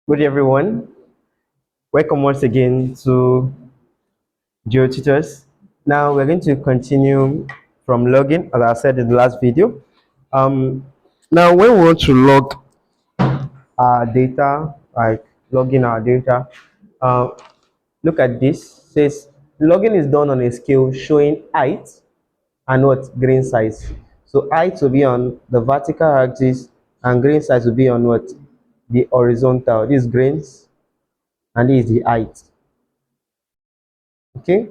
Good everyone. Welcome once again to Tutors. Now we're going to continue from logging, as I said in the last video. Um, Now when we want to log our data, like logging our data, uh, look at this. Says logging is done on a scale showing height and what grain size. So height will be on the vertical axis and grain size will be on what the horizontal. This grains and this is the height. Okay,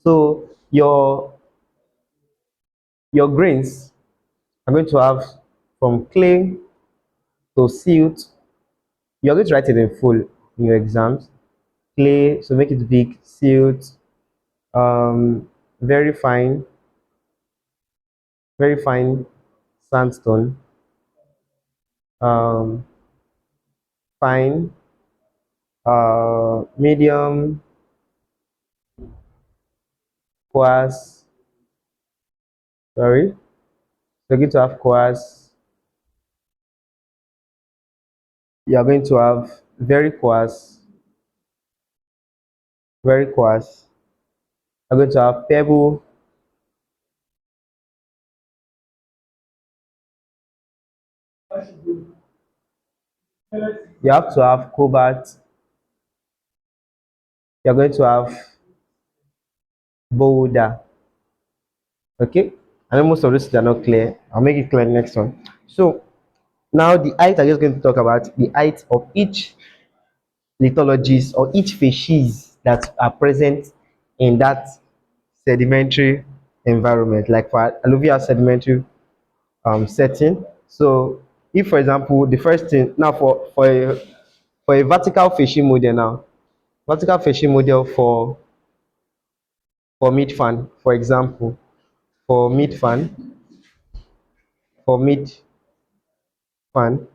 so your grains are going to have from clay to silt. You're going to write it in full in your exams. Clay, so make it big. Silt, very fine, very fine sandstone, um, fine, medium, quartz. Sorry, you're going to have quartz. You're going to have very quartz, very quartz. You're going to have pebble. You have to have cobalt. You're going to have boulder. Okay, I know most of these are not clear. I'll make it clear next one. So now the height, I'm just going to talk about the height of each lithologies or each facies that are present in that sedimentary environment, like for alluvial sedimentary setting. So if for example the first thing now for a vertical facie model, now vertical facie model for mid fan, for example, for mid fan, for mid fan.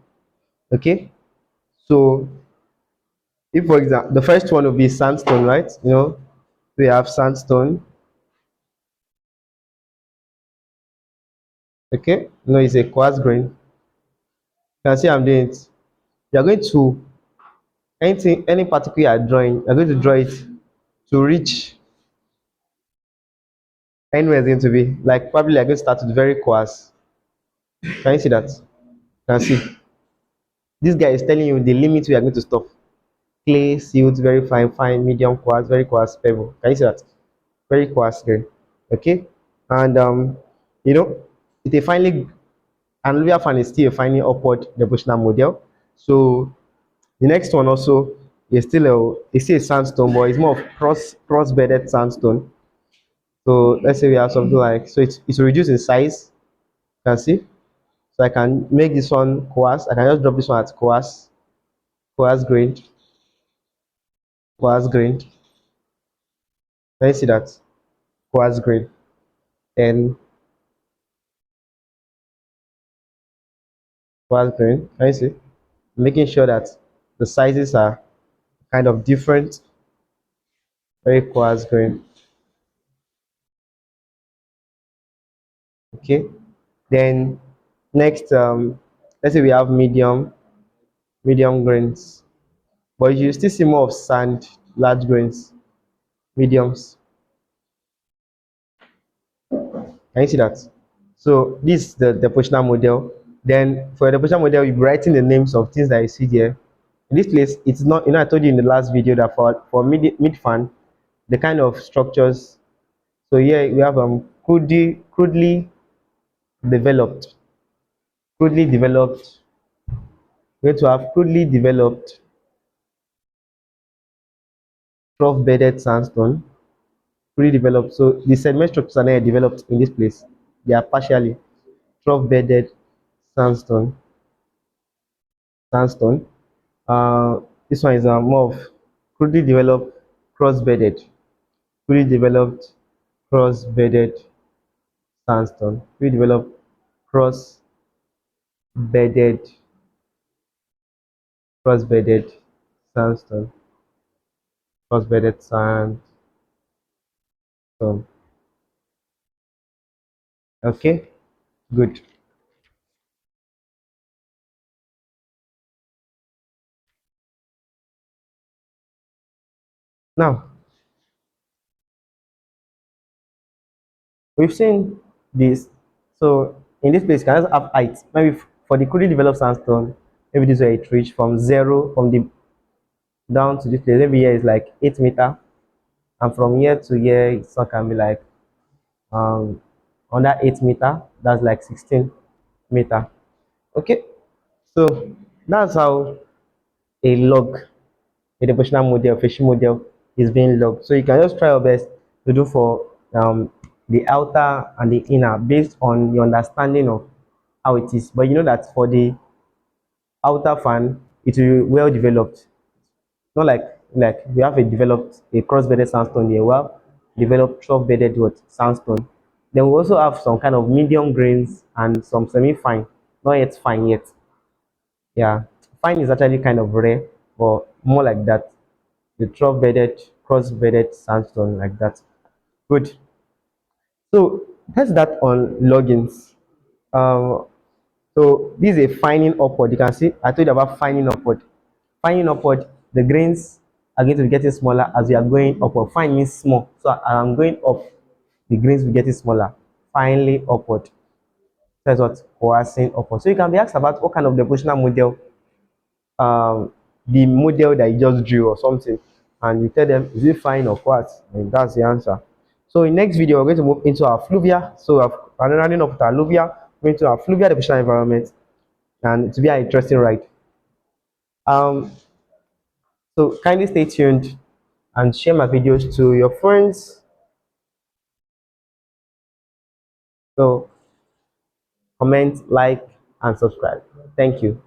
Okay, so if for example the first one will be sandstone, right? We have sandstone. Okay, it's a quartz grain. You can see I'm doing it. You're going to any particle you are drawing, you're going to draw it to reach anywhere it's going to be. Like probably you're going to start with very quartz. Can you see that? Can see this guy is telling you the limit we are going to stop. Clay, silt, very fine, fine, medium quartz, very quartz, pebble. Can you see that? Very quartz grain. Okay, and you know, it's a finely and Luvia fan is still a finely upward depositional model. So the next one also is still a sandstone, but it's more of cross bedded sandstone. So let's say we have something like, so it's reduced in size. You can see. So I can make this one quartz. I can just drop this one at quartz grained, quartz grained. Can you see that? Quartz grain. And quartz grain. Can you see? Making sure that the sizes are kind of different. Very quartz grain. Okay, then next, let's say we have medium grains, but you still see more of sand, large grains, mediums. Can you see that? So this is the depositional model. Then for the depositional model, you'll be writing the names of things that you see there. In this place, it's not, I told you in the last video that for mid fan, the kind of structures. So here we have developed crudely developed. We're going to have crudely developed trough bedded sandstone, fully developed. So the sediment structures are not developed in this place. They are partially trough bedded sandstone. Sandstone. This one is more of crudely developed cross bedded. Fully developed cross bedded sandstone. Fully developed cross bedded cross bedded sandstone. Cross bedded sandstone. Okay, good. Now, we've seen this. So in this place, you can just have height. Maybe for the crudely developed sandstone, maybe this is where it reached from zero, from the down to this place. Maybe here is like 8 meter, and from here to here, it's not can be like um under 8 meter. That's like 16 meter. Okay, so that's how a log, a depositional model, fishing model is being logged. So you can just try your best to do for the outer and the inner based on your understanding of how it is. But you know that for the outer fan, it will be well developed. Not like we have a developed a cross-bedded sandstone here. We have developed trough-bedded what sandstone. Then we also have some kind of medium grains and some semi-fine, not yet fine yet. Yeah, fine is actually kind of rare, but more like that. The trough-bedded, cross-bedded sandstone like that. Good. So that's that on logins. Um, so this is a fining upward. You can see I told you about fining upward. Fining upward, the grains are going to be getting smaller as we are going upward. Fine means small. So as I'm going up, the grains will be getting smaller. Finally upward. That's what coercing upward. So you can be asked about what kind of depositional model the model that you just drew or something, and you tell them is it fine or what, and that's the answer. So in next video we're going to move into our fluvia. So we're running up with our alluvia, going to our fluvia depositional environment, and it will be an interesting ride. um so kindly stay tuned and share my videos to your friends. So comment, like, and subscribe. Thank you.